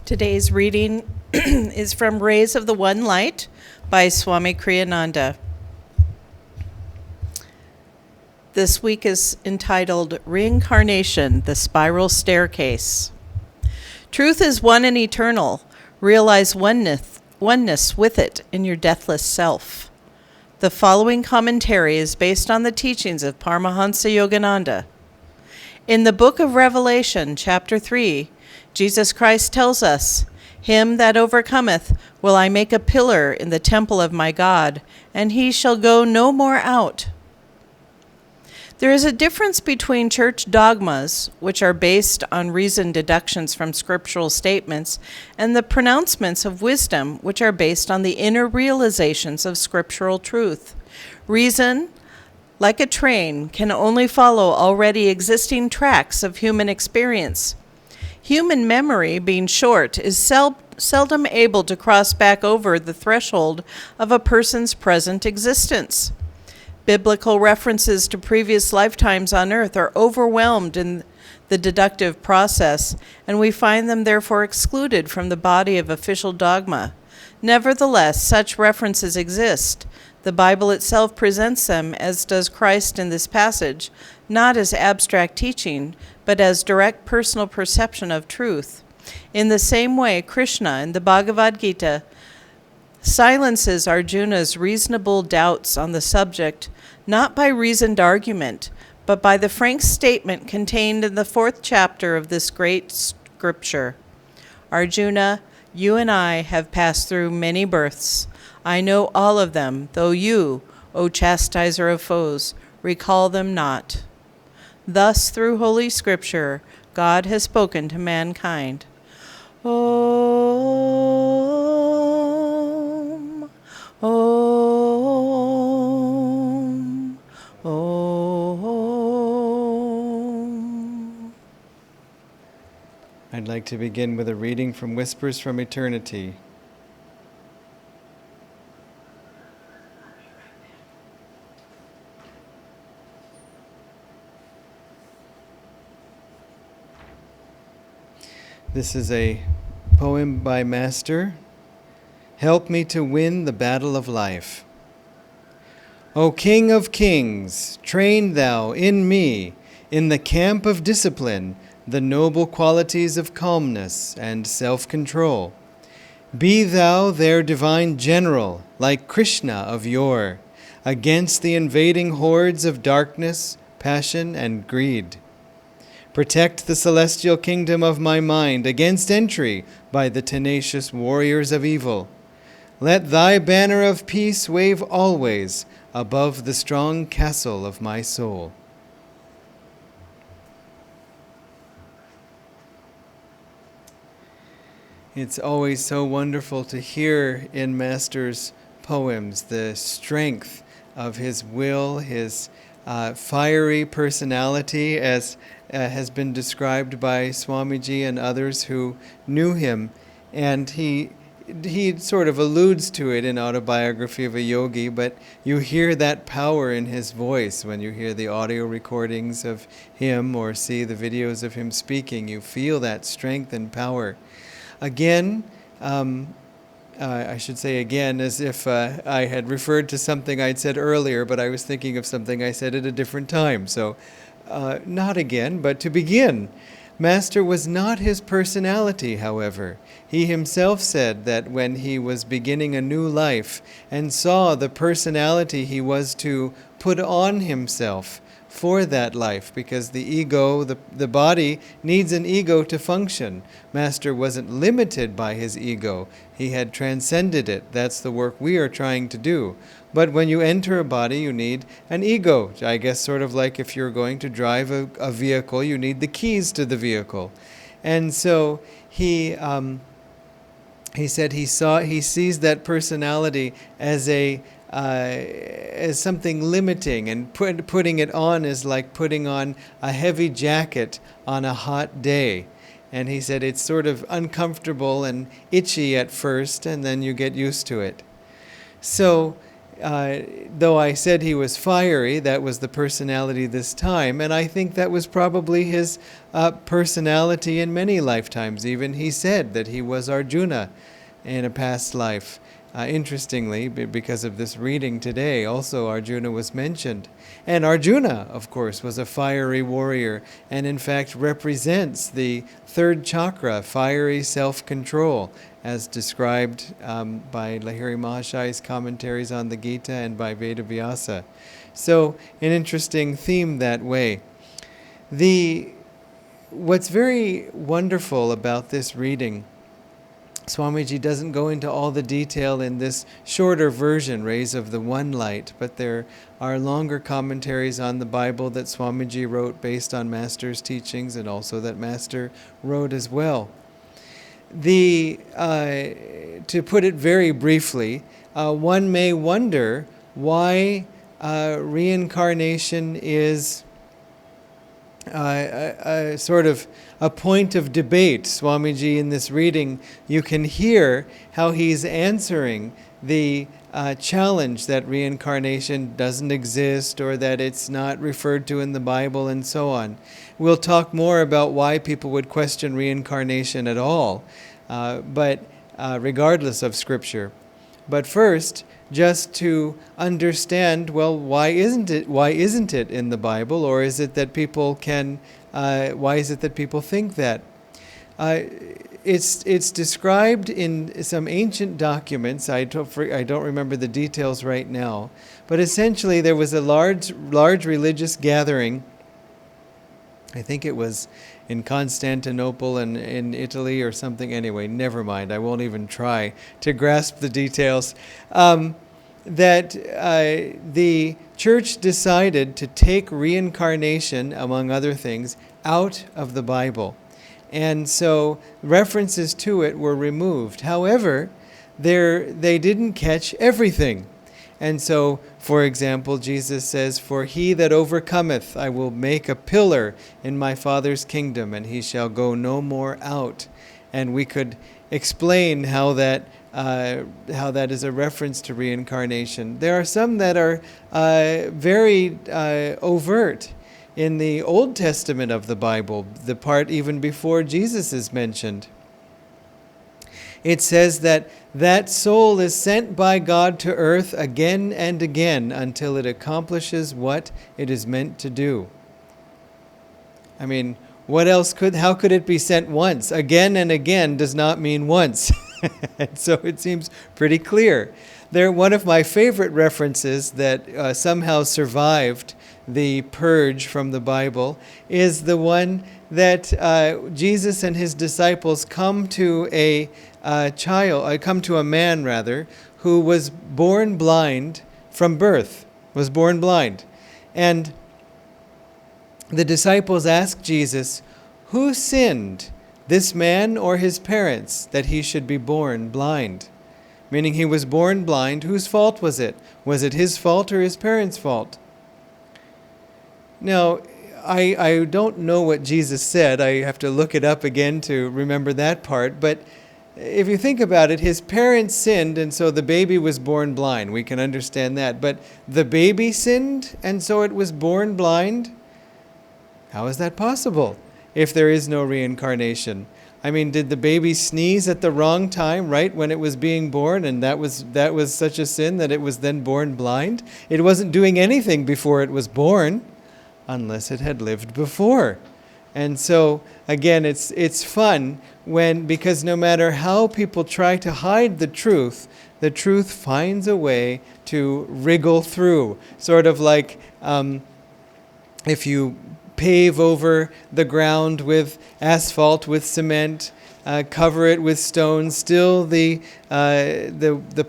Today's reading is from Rays of the One Light by Swami Kriyananda. This week is entitled Reincarnation, the Spiral Staircase. Truth is one and eternal. Realize oneness with it in your deathless self. The following commentary is based on the teachings of Paramahansa Yogananda. In the book of Revelation, chapter 3, Jesus Christ tells us, "Him that overcometh will I make a pillar in the temple of my God, and he shall go no more out." There is a difference between church dogmas, which are based on reasoned deductions from scriptural statements, and the pronouncements of wisdom, which are based on the inner realizations of scriptural truth. Reason, like a train, can only follow already existing tracks of human experience. Human memory, being short, is seldom able to cross back over the threshold of a person's present existence. Biblical references to previous lifetimes on earth are overwhelmed in the deductive process, and we find them therefore excluded from the body of official dogma. Nevertheless, such references exist. The Bible itself presents them, as does Christ in this passage, not as abstract teaching, but as direct personal perception of truth. In the same way, Krishna in the Bhagavad Gita silences Arjuna's reasonable doubts on the subject, not by reasoned argument, but by the frank statement contained in the 4th chapter of this great scripture. Arjuna, you and I have passed through many births. I know all of them, though you, O chastiser of foes, recall them not. Thus, through Holy Scripture, God has spoken to mankind. Om, Om, Om. I'd like to begin with a reading from Whispers from Eternity. This is a poem by Master. Help me to win the battle of life. O King of Kings, train thou in me, in the camp of discipline, the noble qualities of calmness and self-control. Be thou their divine general, like Krishna of yore, against the invading hordes of darkness, passion, and greed. Protect the celestial kingdom of my mind against entry by the tenacious warriors of evil. Let thy banner of peace wave always above the strong castle of my soul. It's always so wonderful to hear in Master's poems the strength of his will, his fiery personality, as has been described by Swamiji and others who knew him. And he sort of alludes to it in Autobiography of a Yogi, but you hear that power in his voice when you hear the audio recordings of him or see the videos of him speaking. You feel that strength and power. Again, I should say again as if I had referred to something I'd said earlier, but I was thinking of something I said at a different time. So not again, but to begin. Master was not his personality, however. He himself said that when he was beginning a new life and saw the personality he was to put on himself for that life, because the ego, the body, needs an ego to function. Master wasn't limited by his ego. He had transcended it. That's the work we are trying to do. But when you enter a body, you need an ego. I guess sort of like if you're going to drive a vehicle, you need the keys to the vehicle. And so he said he sees that personality as as something limiting, and putting it on is like putting on a heavy jacket on a hot day. And he said it's sort of uncomfortable and itchy at first, and then you get used to it. So though I said he was fiery, that was the personality this time, and I think that was probably his personality in many lifetimes. Even he said that he was Arjuna in a past life. Interestingly, because of this reading today, also Arjuna was mentioned. And Arjuna, of course, was a fiery warrior and in fact represents the third chakra, fiery self-control, as described by Lahiri Mahashai's commentaries on the Gita and by Vedavyasa. So, an interesting theme that way. What's very wonderful about this reading, Swamiji doesn't go into all the detail in this shorter version, Rays of the One Light, but there are longer commentaries on the Bible that Swamiji wrote based on Master's teachings and also that Master wrote as well. To put it very briefly, one may wonder why reincarnation is a sort of a point of debate. Swamiji, in this reading, you can hear how he's answering the challenge that reincarnation doesn't exist or that it's not referred to in the Bible and so on. We'll talk more about why people would question reincarnation at all, but regardless of Scripture. But first, just to understand, well, why isn't it in the Bible, or is it that people can? Why is it that people think that? It's described in some ancient documents. I don't remember the details right now, but essentially there was a large religious gathering. I think it was in Constantinople and in Italy or something. Anyway, never mind. I won't even try to grasp the details. That the church decided to take reincarnation, among other things, out of the Bible. And so references to it were removed. However, they didn't catch everything. And so, for example, Jesus says, "For he that overcometh, I will make a pillar in my Father's kingdom, and he shall go no more out." And we could explain how that is a reference to reincarnation. There are some that are very overt. In the Old Testament of the Bible, the part even before Jesus is mentioned, it says that soul is sent by God to earth again and again until it accomplishes what it is meant to do. I mean, how could it be sent once? Again and again does not mean once. So it seems pretty clear. One of my favorite references that somehow survived the purge from the Bible is the one that Jesus and his disciples come to a man who was born blind from birth, And the disciples ask Jesus, "Who sinned, this man or his parents, that he should be born blind?" Meaning he was born blind. Whose fault was it? Was it his fault or his parents' fault? Now, I don't know what Jesus said. I have to look it up again to remember that part. But if you think about it, his parents sinned, and so the baby was born blind. We can understand that. But the baby sinned, and so it was born blind? How is that possible if there is no reincarnation? I mean, did the baby sneeze at the wrong time, right when it was being born, and that was such a sin that it was then born blind? It wasn't doing anything before it was born, unless it had lived before. And so, again, it's fun because no matter how people try to hide the truth finds a way to wriggle through. Sort of like if you pave over the ground with asphalt, with cement, cover it with stones, still the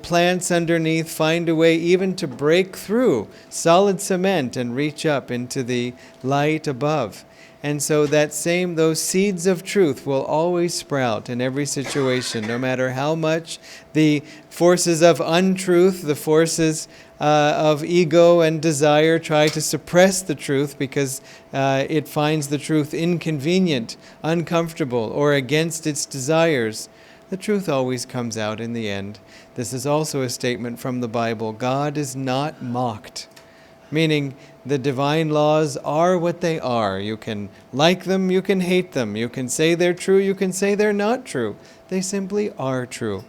plants underneath find a way even to break through solid cement and reach up into the light above. And so those seeds of truth will always sprout in every situation, no matter how much the forces of untruth, the forces of ego and desire try to suppress the truth because it finds the truth inconvenient, uncomfortable, or against its desires. the truth always comes out in the end. This is also a statement from the Bible. God is not mocked, meaning the divine laws are what they are. You can like them, you can hate them. You can say they're true, you can say they're not true. They simply are true.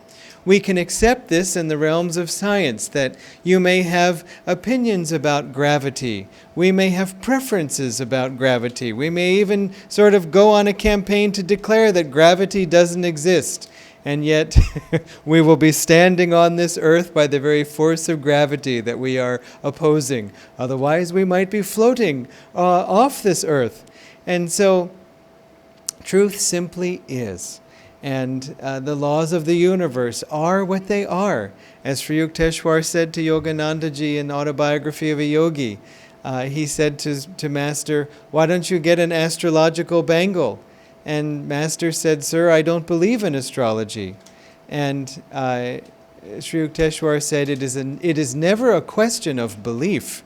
We can accept this in the realms of science, that you may have opinions about gravity. We may have preferences about gravity. We may even sort of go on a campaign to declare that gravity doesn't exist. And yet we will be standing on this earth by the very force of gravity that we are opposing. Otherwise, we might be floating off this earth. And so, truth simply is. And the laws of the universe are what they are. As Sri Yukteswar said to Yoganandaji in Autobiography of a Yogi, he said to Master, "Why don't you get an astrological bangle?" And Master said, "Sir, I don't believe in astrology." And Sri Yukteswar said, it is never a question of belief.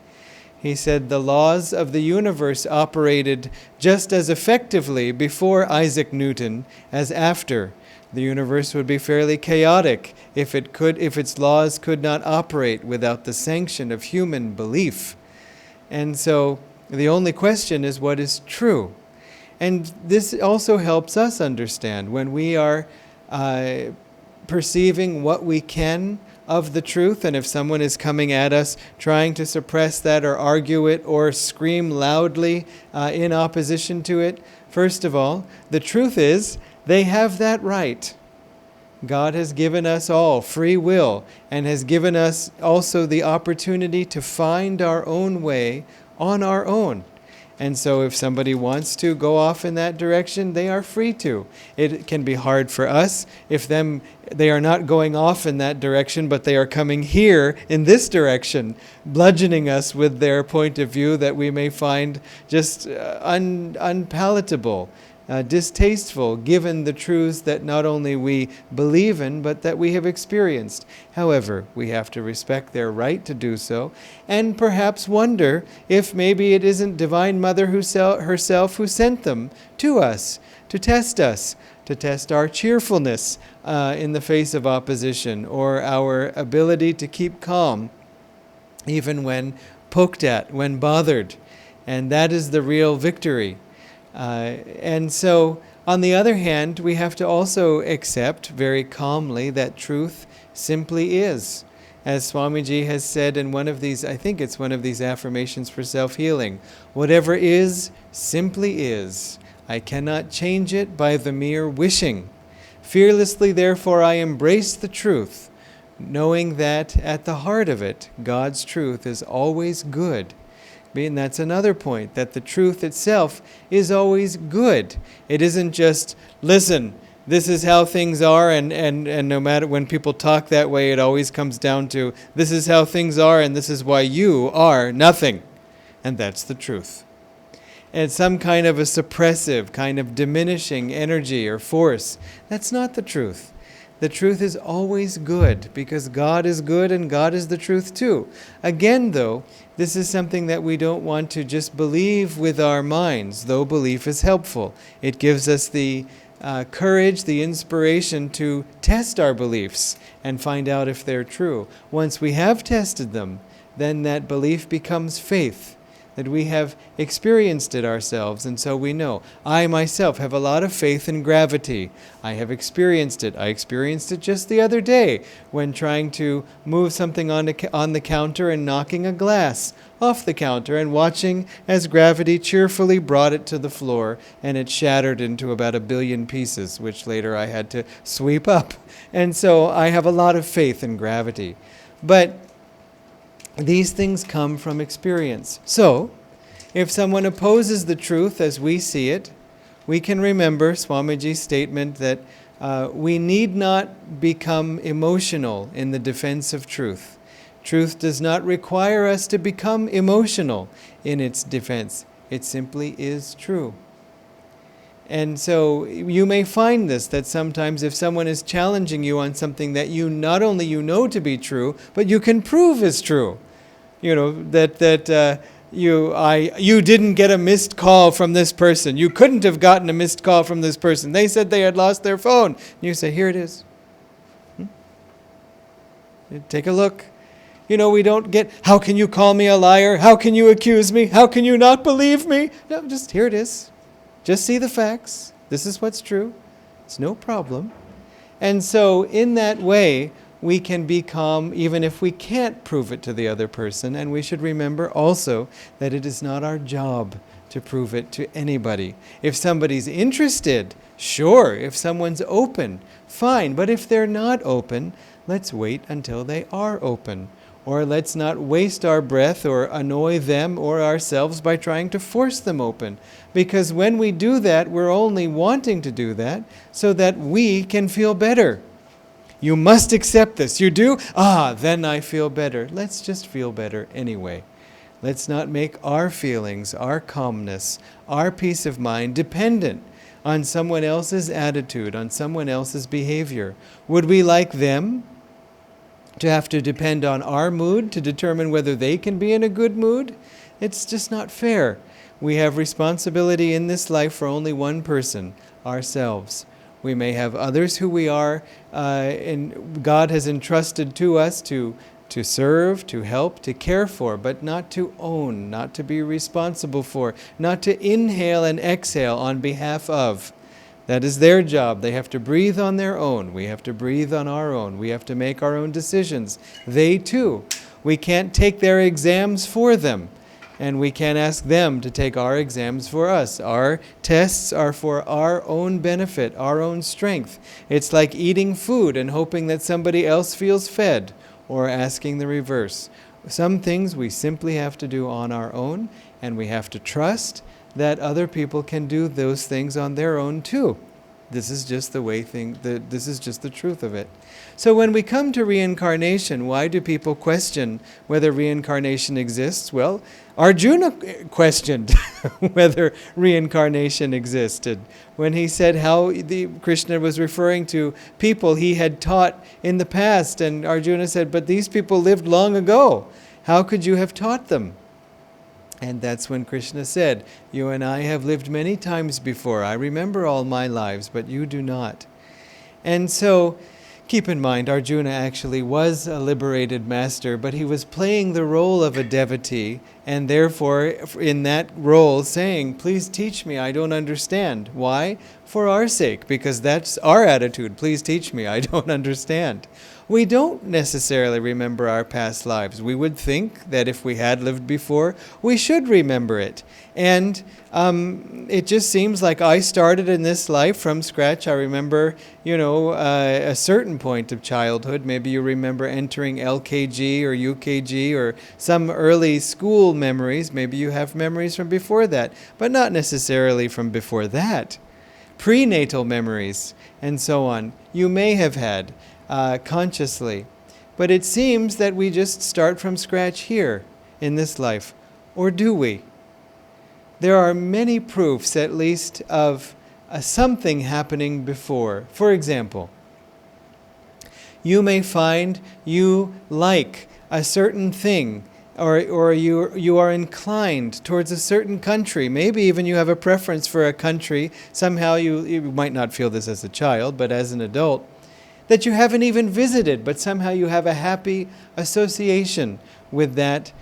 He said the laws of the universe operated just as effectively before Isaac Newton as after. The universe would be fairly chaotic if its laws could not operate without the sanction of human belief. And so the only question is what is true. And this also helps us understand when we are perceiving what we can of the truth, and if someone is coming at us trying to suppress that or argue it or scream loudly in opposition to it, first of all, the truth is they have that right. God has given us all free will and has given us also the opportunity to find our own way on our own. And so if somebody wants to go off in that direction, they are free to. It can be hard for us if they are not going off in that direction, but they are coming here in this direction, bludgeoning us with their point of view that we may find just unpalatable, distasteful, given the truths that not only we believe in, but that we have experienced. However, we have to respect their right to do so, and perhaps wonder if maybe it isn't Divine Mother herself who sent them to us, to test our cheerfulness in the face of opposition, or our ability to keep calm, even when poked at, when bothered. And that is the real victory. And so, on the other hand, we have to also accept very calmly that truth simply is. As Swamiji has said in one of these, I think it's one of these affirmations for self-healing, whatever is, simply is. I cannot change it by the mere wishing. Fearlessly, therefore, I embrace the truth, knowing that at the heart of it, God's truth is always good. And that's another point, that the truth itself is always good. It isn't just, listen, this is how things are, and no matter when people talk that way, it always comes down to, this is how things are, and this is why you are nothing. And that's the truth. And some kind of a suppressive, kind of diminishing energy or force, that's not the truth. The truth is always good, because God is good and God is the truth too. Again, though, this is something that we don't want to just believe with our minds, though belief is helpful. It gives us the courage, the inspiration to test our beliefs and find out if they're true. Once we have tested them, then that belief becomes faith, that we have experienced it ourselves, and so we know. I myself have a lot of faith in gravity. I have experienced it. I experienced it just the other day when trying to move something on the counter and knocking a glass off the counter and watching as gravity cheerfully brought it to the floor, and it shattered into about 1 billion pieces, which later I had to sweep up. And so I have a lot of faith in gravity. But these things come from experience. So, if someone opposes the truth as we see it, we can remember Swamiji's statement that we need not become emotional in the defense of truth. Truth does not require us to become emotional in its defense. It simply is true. And so you may find this, that sometimes if someone is challenging you on something that you not only you know to be true, but you can prove is true. You know, that you didn't get a missed call from this person. You couldn't have gotten a missed call from this person. They said they had lost their phone. And you say, here it is. Take a look. We don't get, how can you call me a liar? How can you accuse me? How can you not believe me? No, just here it is. Just see the facts. This is what's true. It's no problem. And so in that way, we can be calm even if we can't prove it to the other person. And we should remember also that it is not our job to prove it to anybody. If somebody's interested, sure. If someone's open, fine. But if they're not open, let's wait until they are open. Or let's not waste our breath or annoy them or ourselves by trying to force them open. Because when we do that, we're only wanting to do that so that we can feel better. You must accept this. You do? Then I feel better. Let's just feel better anyway. Let's not make our feelings, our calmness, our peace of mind dependent on someone else's attitude, on someone else's behavior. Would we like them to have to depend on our mood to determine whether they can be in a good mood? It's just not fair. We have responsibility in this life for only one person, ourselves. We may have others who we are, and God has entrusted to us to serve, to help, to care for, but not to own, not to be responsible for, not to inhale and exhale on behalf of. That is their job. They have to breathe on their own. We have to breathe on our own. We have to make our own decisions. They too. We can't take their exams for them. And we can't ask them to take our exams for us. Our tests are for our own benefit, our own strength. It's like eating food and hoping that somebody else feels fed, or asking the reverse. Some things we simply have to do on our own, and we have to trust that other people can do those things on their own too. This is just the way this is just the truth of it. So when we come to reincarnation, why do people question whether reincarnation exists? Well, Arjuna questioned whether reincarnation existed when he said how Krishna was referring to people he had taught in the past, and Arjuna said, but these people lived long ago. How could you have taught them? And that's when Krishna said, you and I have lived many times before. I remember all my lives, but you do not. And so, keep in mind, Arjuna actually was a liberated master, but he was playing the role of a devotee, and therefore, in that role, saying, please teach me, I don't understand. Why? For our sake, because that's our attitude. Please teach me, I don't understand. We don't necessarily remember our past lives. We would think that if we had lived before, we should remember it. And it just seems like I started in this life from scratch. I remember, a certain point of childhood. Maybe you remember entering LKG or UKG or some early school memories. Maybe you have memories from before that, but not necessarily from before that. Prenatal memories and so on. You may have had. Consciously. But it seems that we just start from scratch here in this life. Or do we? There are many proofs, at least, of something happening before. For example, you may find you like a certain thing, or you are inclined towards a certain country. Maybe even you have a preference for a country. Somehow you might not feel this as a child, but as an adult, that you haven't even visited, but somehow you have a happy association with that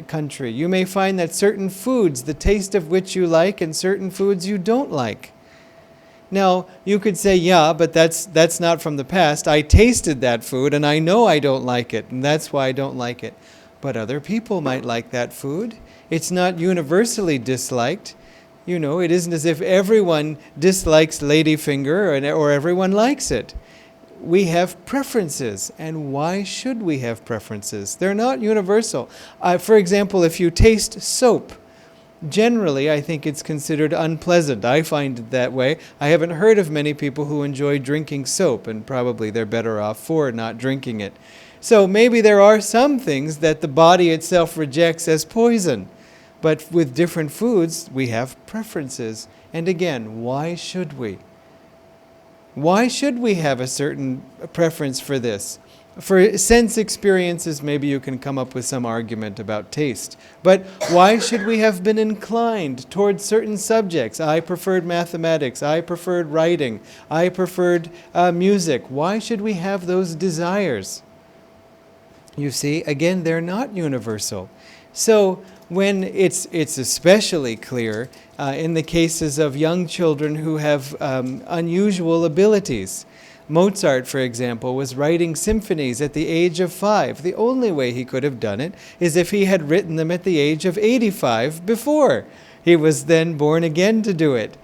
country. You may find that certain foods, the taste of which you like, and certain foods you don't like. Now, you could say, yeah, but that's not from the past. I tasted that food, and I know I don't like it, and that's why I don't like it. But other people might like that food. It's not universally disliked. It isn't as if everyone dislikes ladyfinger or everyone likes it. We have preferences, and why should we have preferences? They're not universal. For example, if you taste soap, generally I think it's considered unpleasant. I find it that way. I haven't heard of many people who enjoy drinking soap, and probably they're better off for not drinking it. So maybe there are some things that the body itself rejects as poison, but with different foods we have preferences. And again, why should we? Why should we have a certain preference for this? For sense experiences, maybe you can come up with some argument about taste. But why should we have been inclined towards certain subjects? I preferred mathematics. I preferred writing. I preferred music. Why should we have those desires? You see, again, they're not universal. So when it's especially clear in the cases of young children who have unusual abilities. Mozart, for example, was writing symphonies at the age of 5. The only way he could have done it is if he had written them at the age of 85 before. He was then born again to do it.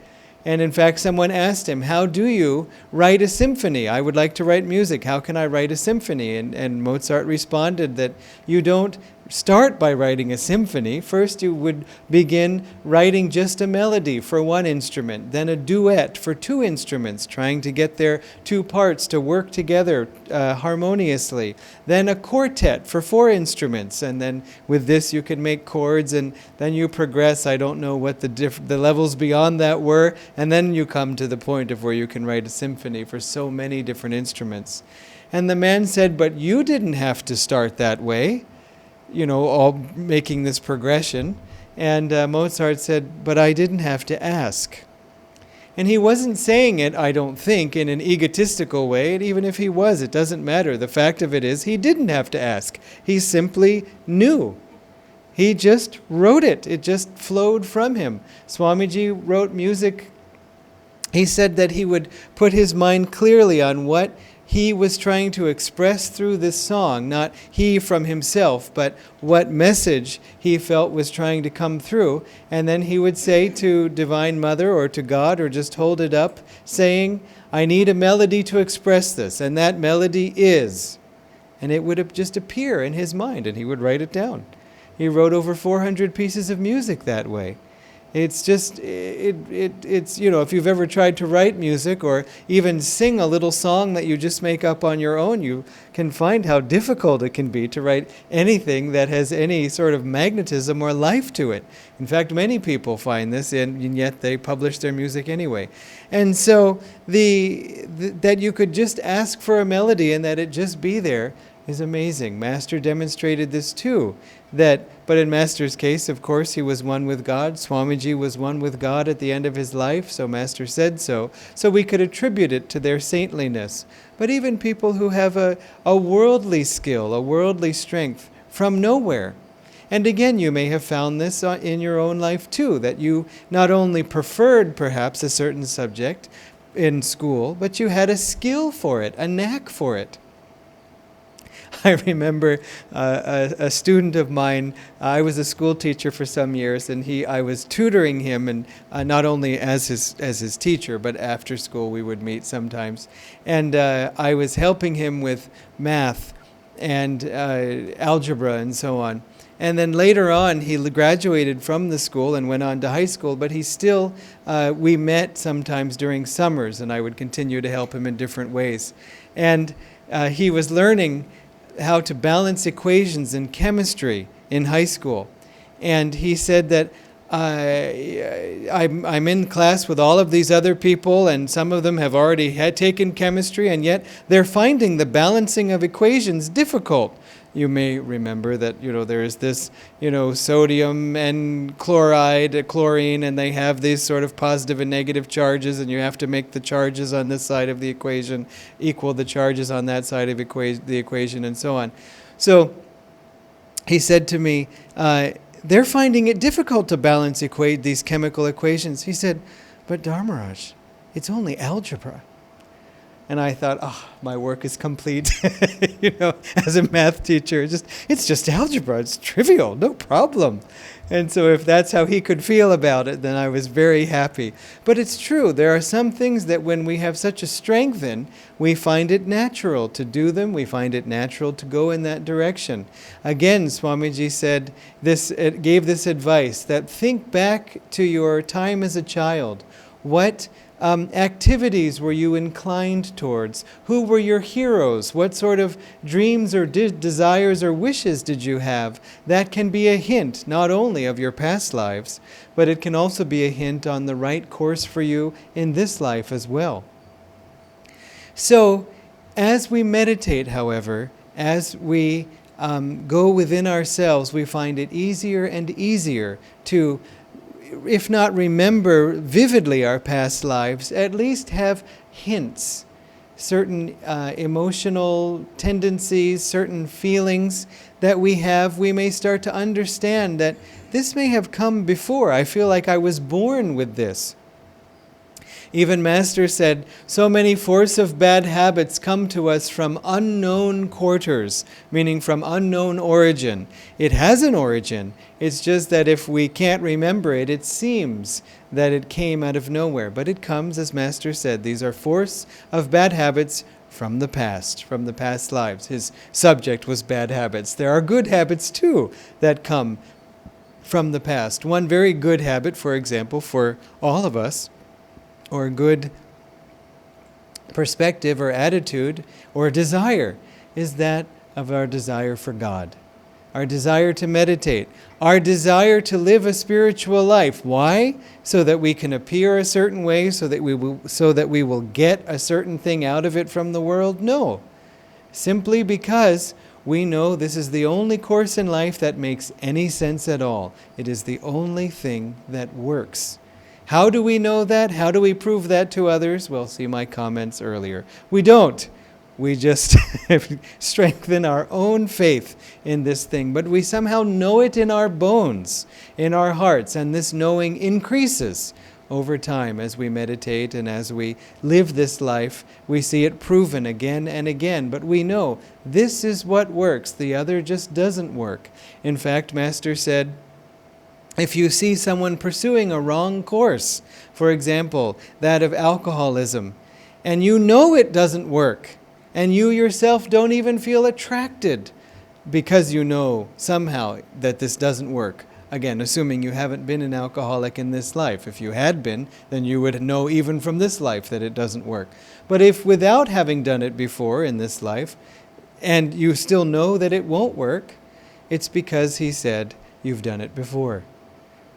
And in fact, someone asked him, how do you write a symphony? I would like to write music. How can I write a symphony? And Mozart responded that you don't start by writing a symphony. First, you would begin writing just a melody for one instrument, then a duet for 2 instruments, trying to get their 2 parts to work together harmoniously, then a quartet for 4 instruments, and then with this you can make chords, and then you progress. I don't know what the levels beyond that were, and then you come to the point of where you can write a symphony for so many different instruments. And the man said, but you didn't have to start that way, all making this progression. And Mozart said, but I didn't have to ask. And he wasn't saying it, I don't think, in an egotistical way. And even if he was, it doesn't matter. The fact of it is, he didn't have to ask. He simply knew. He just wrote it. It just flowed from him. Swamiji wrote music. He said that he would put his mind clearly on what he was trying to express through this song, not he from himself, but what message he felt was trying to come through. And then he would say to Divine Mother or to God, or just hold it up, saying, I need a melody to express this, and that melody is. And it would just appear in his mind, and he would write it down. He wrote over 400 pieces of music that way. It's just, it's if you've ever tried to write music or even sing a little song that you just make up on your own, you can find how difficult it can be to write anything that has any sort of magnetism or life to it. In fact, many people find this, and yet they publish their music anyway. And so that you could just ask for a melody and that it just be there is amazing. Master demonstrated this too. But in Master's case, of course, he was one with God. Swamiji was one with God at the end of his life, so Master said so. So we could attribute it to their saintliness. But even people who have a worldly skill, a worldly strength from nowhere. And again, you may have found this in your own life too, that you not only preferred perhaps a certain subject in school, but you had a skill for it, a knack for it. I remember a student of mine. I was a school teacher for some years, and I was tutoring him, and not only as his teacher, but after school we would meet sometimes. And I was helping him with math and algebra and so on. And then later on, he graduated from the school and went on to high school, but he still, we met sometimes during summers, and I would continue to help him in different ways. And he was learning how to balance equations in chemistry in high school. And he said that I'm in class with all of these other people, and some of them have already taken chemistry, and yet they're finding the balancing of equations difficult. You may remember that, there is this, sodium and chlorine, and they have these sort of positive and negative charges, and you have to make the charges on this side of the equation equal the charges on that side of the equation, and so on. So he said to me, they're finding it difficult to balance these chemical equations. He said, but Dharmaraj, it's only algebra. And I thought, my work is complete. As a math teacher, it's just algebra. It's trivial, no problem. And so if that's how he could feel about it, then I was very happy. But it's true. There are some things that when we have such a strength in, we find it natural to do them. We find it natural to go in that direction. Again, Swamiji said gave this advice that think back to your time as a child. What activities were you inclined towards? Who were your heroes? What sort of dreams or desires or wishes did you have? That can be a hint not only of your past lives, but it can also be a hint on the right course for you in this life as well. So, as we meditate, however, as we go within ourselves, we find it easier and easier to, if not remember vividly our past lives, at least have hints, certain emotional tendencies, certain feelings that we have. We may start to understand that this may have come before. I feel like I was born with this. Even Master said, so many force of bad habits come to us from unknown quarters, meaning from unknown origin. It has an origin. It's just that if we can't remember it, it seems that it came out of nowhere. But it comes, as Master said, these are force of bad habits from the past lives. His subject was bad habits. There are good habits too that come from the past. One very good habit, for example, for all of us, or a good perspective or attitude or desire, is that of our desire for God, our desire to meditate, our desire to live a spiritual life. Why? So that we can appear a certain way, so that we will get a certain thing out of it from the world? No. Simply because we know this is the only course in life that makes any sense at all. It is the only thing that works. How do we know that? How do we prove that to others? Well, see my comments earlier. We don't. We just strengthen our own faith in this thing. But we somehow know it in our bones, in our hearts, and this knowing increases over time as we meditate and as we live this life. We see it proven again and again. But we know this is what works. The other just doesn't work. In fact, Master said, if you see someone pursuing a wrong course, for example, that of alcoholism, and you know it doesn't work, and you yourself don't even feel attracted because you know somehow that this doesn't work. Again, assuming you haven't been an alcoholic in this life. If you had been, then you would know even from this life that it doesn't work. But if without having done it before in this life, and you still know that it won't work, it's because he said you've done it before.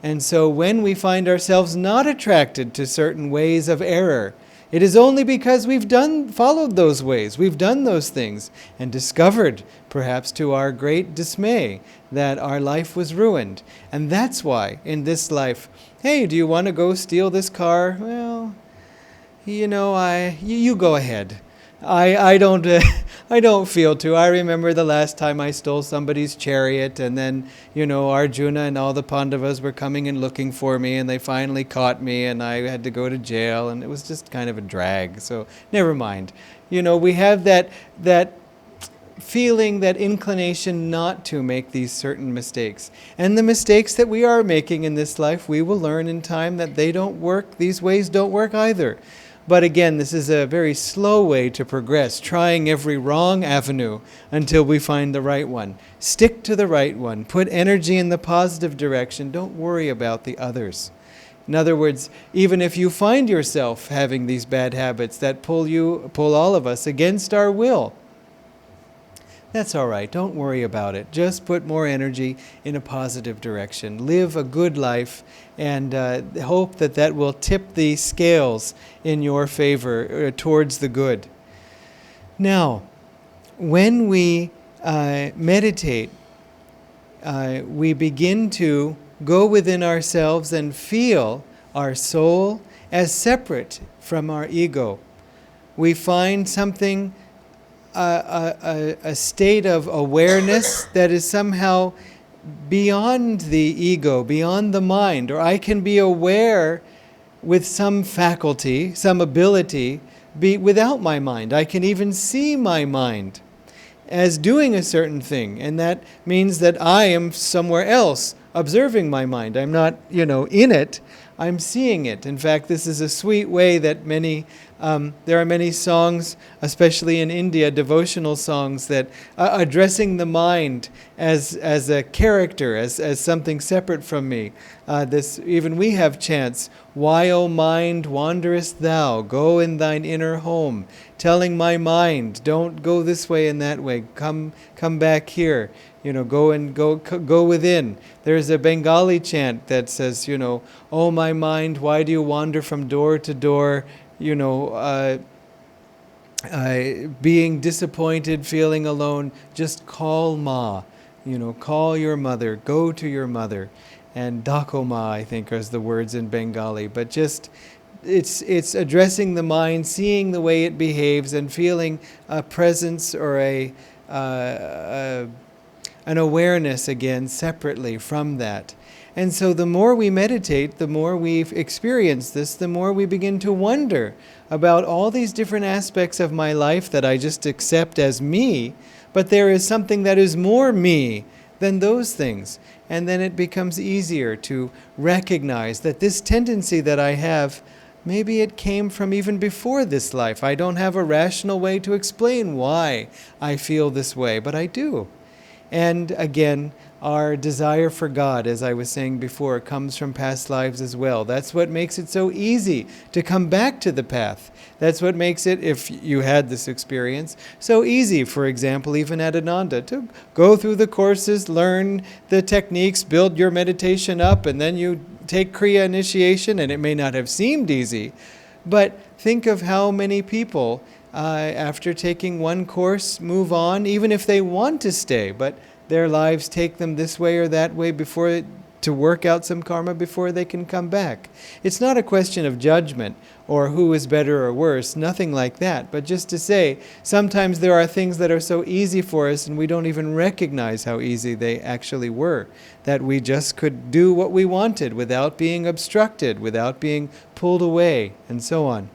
And so when we find ourselves not attracted to certain ways of error, it is only because we've followed those ways, we've done those things, and discovered, perhaps to our great dismay, that our life was ruined. And that's why, in this life, hey, do you want to go steal this car? Well, you go ahead. I don't feel to. I remember the last time I stole somebody's chariot, and then, Arjuna and all the Pandavas were coming and looking for me, and they finally caught me, and I had to go to jail, and it was just kind of a drag. So never mind. We have that feeling, that inclination not to make these certain mistakes. And the mistakes that we are making in this life, we will learn in time that they don't work. These ways don't work either. But again, this is a very slow way to progress, trying every wrong avenue until we find the right one. Stick to the right one. Put energy in the positive direction. Don't worry about the others. In other words, even if you find yourself having these bad habits that pull all of us against our will, that's all right. Don't worry about it. Just put more energy in a positive direction. Live a good life, and hope that will tip the scales in your favor towards the good. Now, when we meditate, we begin to go within ourselves and feel our soul as separate from our ego. We find something, a state of awareness that is somehow beyond the ego, beyond the mind. Or I can be aware with some faculty, some ability, without my mind. I can even see my mind as doing a certain thing, and that means that I am somewhere else observing my mind. I'm not, in it. I'm seeing it. In fact, this is a sweet way that there are many songs, especially in India, devotional songs that addressing the mind as a character, as something separate from me. Even we have chants. Why, O mind, wanderest thou? Go in thine inner home, telling my mind, don't go this way and that way. Come back here. Go within. There's a Bengali chant that says, oh my mind, why do you wander from door to door? being disappointed, feeling alone, just call Ma. Call your mother, go to your mother. And Dako Ma, I think, is the words in Bengali. But just, it's addressing the mind, seeing the way it behaves, and feeling a presence or an awareness again separately from that. And so the more we meditate, the more we've experienced this, the more we begin to wonder about all these different aspects of my life that I just accept as me, but there is something that is more me than those things. And then it becomes easier to recognize that this tendency that I have, maybe it came from even before this life. I don't have a rational way to explain why I feel this way, but I do. And again, our desire for God, as I was saying before, comes from past lives as well. That's what makes it so easy to come back to the path. That's what makes it, if you had this experience, so easy, for example, even at Ananda, to go through the courses, learn the techniques, build your meditation up, and then you take Kriya initiation, and it may not have seemed easy, but think of how many people, after taking one course, move on, even if they want to stay, but their lives take them this way or that way to work out some karma before they can come back. It's not a question of judgment or who is better or worse, nothing like that, but just to say, sometimes there are things that are so easy for us and we don't even recognize how easy they actually were, that we just could do what we wanted without being obstructed, without being pulled away, and so on.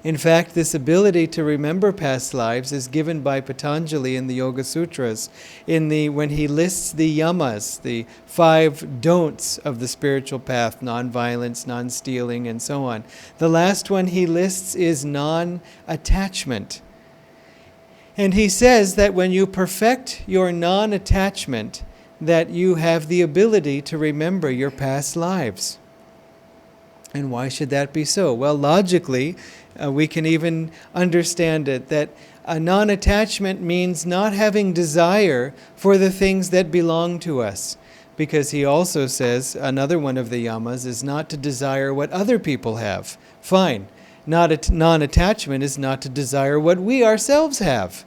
In fact, this ability to remember past lives is given by Patanjali in the Yoga Sutras, when he lists the yamas, the 5 don'ts of the spiritual path, non-violence, non-stealing, and so on. The last one he lists is non-attachment. And he says that when you perfect your non-attachment, that you have the ability to remember your past lives. And why should that be so? Well, logically, we can even understand it, that a non-attachment means not having desire for the things that belong to us. Because he also says, another one of the yamas is not to desire what other people have. Fine. Non-attachment is not to desire what we ourselves have.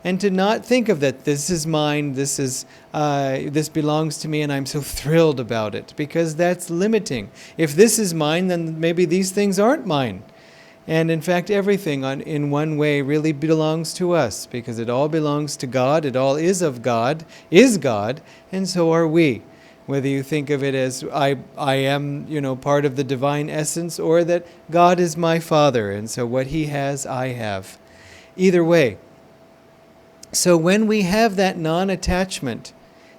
And to not think of that, this is mine, this belongs to me, and I'm so thrilled about it, because that's limiting. If this is mine, then maybe these things aren't mine. And in fact, everything in one way really belongs to us, because it all belongs to God, it all is of God, and so are we. Whether you think of it as I am, part of the divine essence, or that God is my Father, and so what He has, I have. Either way. So when we have that non-attachment,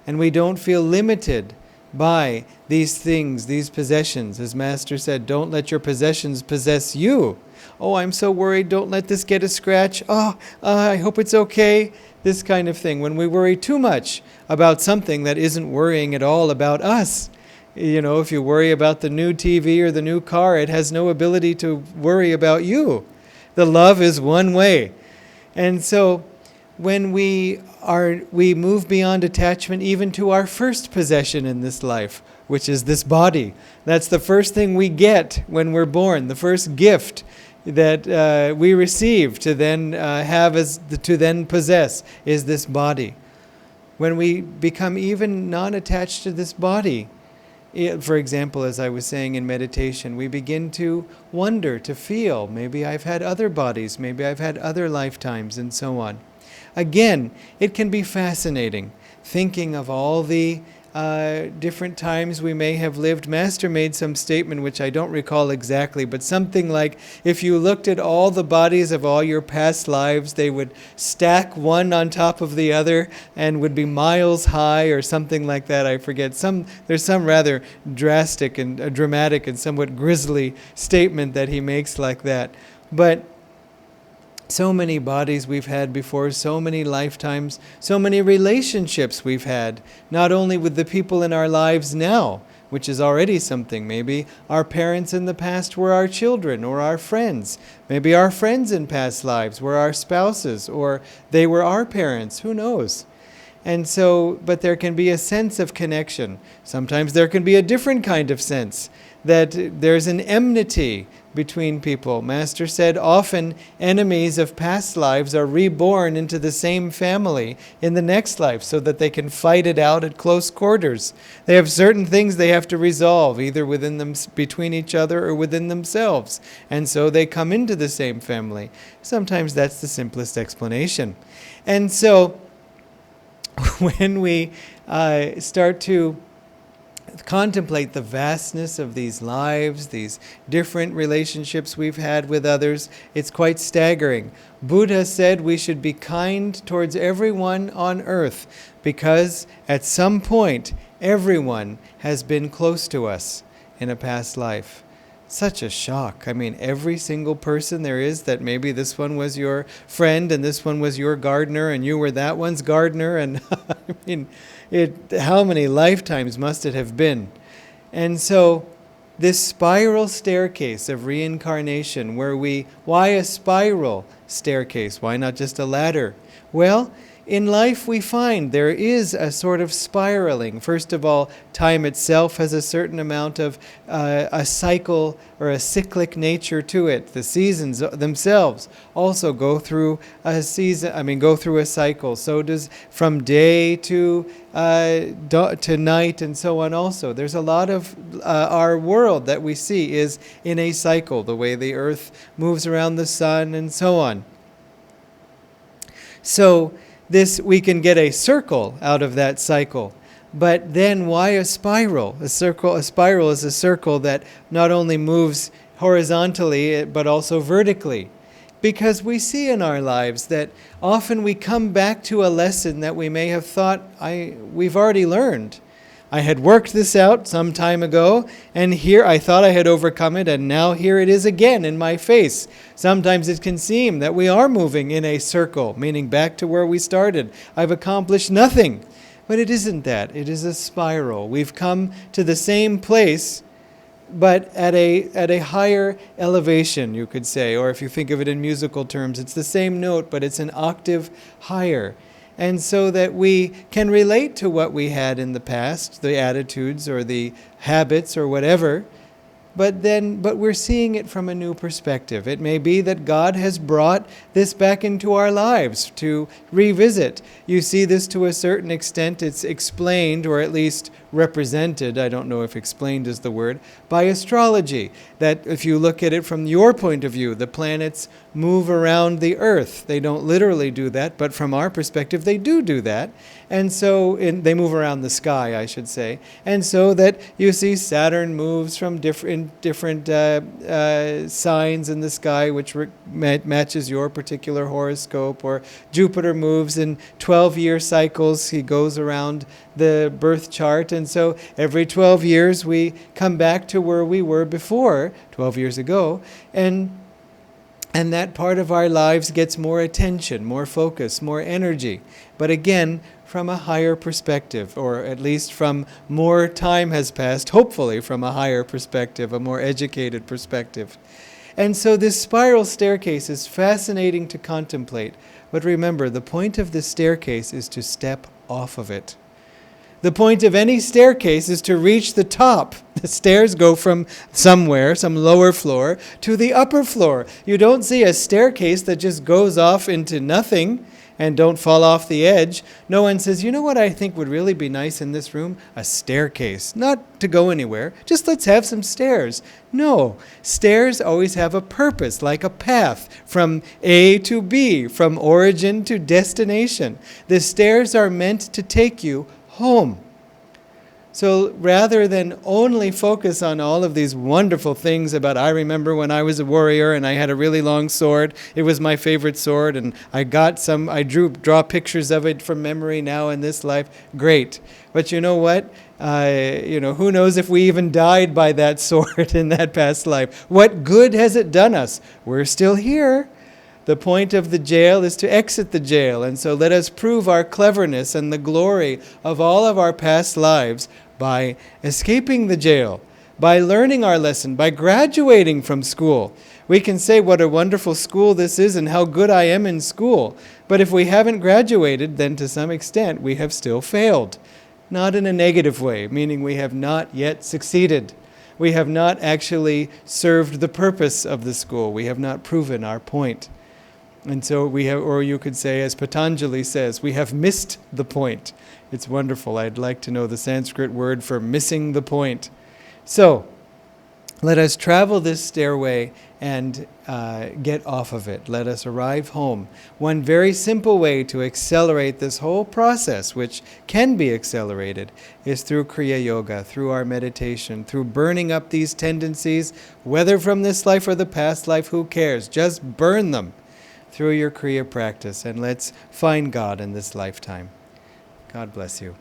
and we don't feel limited by these things, these possessions, as Master said, don't let your possessions possess you. Oh, I'm so worried, don't let this get a scratch. I hope it's okay. This kind of thing. When we worry too much about something that isn't worrying at all about us. If you worry about the new TV or the new car, it has no ability to worry about you. The love is one way. And so when we move beyond attachment even to our first possession in this life, which is this body. That's the first thing we get when we're born, the first gift that we receive to then to then possess is this body. When we become even non-attached to this body, for example, as I was saying in meditation, we begin to wonder, to feel, maybe I've had other bodies, maybe I've had other lifetimes, and so on. Again, it can be fascinating, thinking of all the different times we may have lived. Master made some statement which I don't recall exactly, but something like, if you looked at all the bodies of all your past lives, they would stack one on top of the other and would be miles high, or something like that. I forget. There's some rather drastic and dramatic and somewhat grisly statement that he makes like that. But so many bodies we've had before, so many lifetimes, so many relationships we've had, not only with the people in our lives now, which is already something. Maybe our parents in the past were our children or our friends. Maybe our friends in past lives were our spouses, or they were our parents. Who knows? And so, but there can be a sense of connection. Sometimes there can be a different kind of sense, that there's an enmity between people. Master said often enemies of past lives are reborn into the same family in the next life so that they can fight it out at close quarters. They have certain things they have to resolve, either within them, between each other, or within themselves. And so they come into the same family. Sometimes that's the simplest explanation. And so when we start to contemplate the vastness of these lives, these different relationships we've had with others, it's quite staggering. Buddha said we should be kind towards everyone on earth because at some point everyone has been close to us in a past life. Such a shock. I mean, every single person there is that maybe this one was your friend and this one was your gardener and you were that one's gardener, and I mean, how many lifetimes must it have been? And so this spiral staircase of reincarnation why a spiral staircase? Why not just a ladder? Well, in life we find there is a sort of spiraling. First of all, time itself has a certain amount of a cycle or a cyclic nature to it. The seasons themselves also go through a cycle. So does from day to night and so on also. There's a lot of our world that we see is in a cycle, the way the earth moves around the sun and so on. So we can get a circle out of that cycle. But then why a spiral? A spiral is a circle that not only moves horizontally but also vertically. Because we see in our lives that often we come back to a lesson that we may have thought we've already learned. I had worked this out some time ago, and here I thought I had overcome it, and now here it is again in my face. Sometimes it can seem that we are moving in a circle, meaning back to where we started. I've accomplished nothing. But it isn't that. It is a spiral. We've come to the same place, but at a higher elevation, you could say. Or if you think of it in musical terms, it's the same note, but it's an octave higher. And so that we can relate to what we had in the past, the attitudes or the habits or whatever, but we're seeing it from a new perspective. It may be that God has brought this back into our lives to revisit. You see this to a certain extent. It's explained, or at least represented, I don't know if explained is the word, by astrology. That if you look at it from your point of view, the planets move around the earth. They don't literally do that, but from our perspective, they do that. And so they move around the sky, I should say. And so that you see Saturn moves from different signs in the sky, which matches your particular horoscope. Or Jupiter moves in 12-year cycles. He goes around the birth chart. And so every 12 years we come back to where we were before, 12 years ago. And that part of our lives gets more attention, more focus, more energy. But again, from a higher perspective, or at least from more time has passed, hopefully from a higher perspective, a more educated perspective. And so this spiral staircase is fascinating to contemplate. But remember, the point of this staircase is to step off of it. The point of any staircase is to reach the top. The stairs go from somewhere, some lower floor, to the upper floor. You don't see a staircase that just goes off into nothing and don't fall off the edge. No one says, you know what I think would really be nice in this room? A staircase. Not to go anywhere, just let's have some stairs. No, stairs always have a purpose, like a path from A to B, from origin to destination. The stairs are meant to take you home. So rather than only focus on all of these wonderful things about, I remember when I was a warrior and I had a really long sword, it was my favorite sword, and I draw pictures of it from memory now in this life, great. But you know what? Who knows if we even died by that sword in that past life? What good has it done us? We're still here. The point of the jail is to exit the jail, and so let us prove our cleverness and the glory of all of our past lives by escaping the jail, by learning our lesson, by graduating from school. We can say what a wonderful school this is and how good I am in school, but if we haven't graduated, then to some extent we have still failed. Not in a negative way, meaning we have not yet succeeded, We have not actually served the purpose of the school. We have not proven our point. And so we have, or you could say, as Patanjali says, we have missed the point. It's wonderful. I'd like to know the Sanskrit word for missing the point. So, let us travel this stairway and get off of it. Let us arrive home. One very simple way to accelerate this whole process, which can be accelerated, is through Kriya Yoga, through our meditation, through burning up these tendencies, whether from this life or the past life, who cares? Just burn them through your Kriya practice, and let's find God in this lifetime. God bless you.